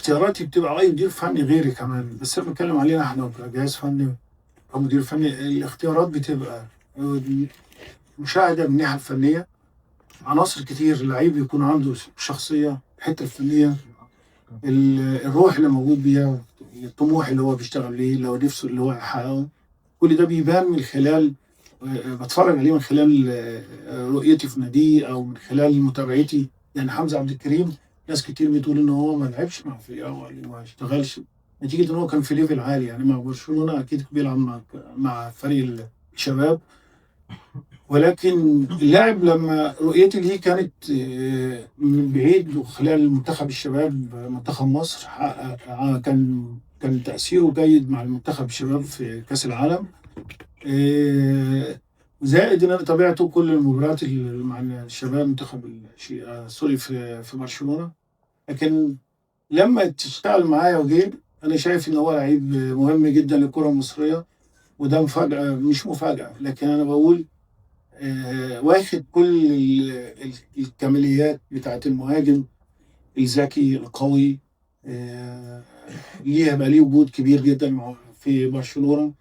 اختياراتي بتبقى أي مدير فني غيري كمان، بس أنا باتكلم علينا إحنا كجهاز فني أو مدير فني. الاختيارات بتبقى مشاهدة من الناحية الفنية، عناصر كتير، اللعيب يكون عنده شخصية، الحتة الفنية، الروح اللي موجود بيها، الطموح اللي هو بيشتغل ليه، اللي هو نفسه اللي هو يحققه. كل ده بيبان من خلال بتفرج عليه من خلال رؤيتي في ناديه او من خلال متابعتي. يعني حمزه عبد الكريم، ناس كتير بتقول ان هو ما لعبش مع فريق اول وما اشتغلش نتيجه ان هو كان في ليفل عالي. يعني مع برشلونه اكيد بيلعب مع فريق الشباب، ولكن اللاعب لما رؤيتي ليه كانت من بعيد وخلال منتخب الشباب منتخب مصر، كان تأثيره جيد مع المنتخب الشباب في كأس العالم. زائد ان انا تابعته كل المباريات مع الشباب منتخب سوري في برشلونة. لكن لما تشتغل معايا وجيب، انا شايف ان هو لعيب مهم جدا للكرة المصرية. وده مفاجأة مش مفاجأة، لكن انا بقول واخد كل الكماليات بتاعت المهاجم الذكي القوي. ليه هيبقى ليه وجود كبير جدا في برشلونة.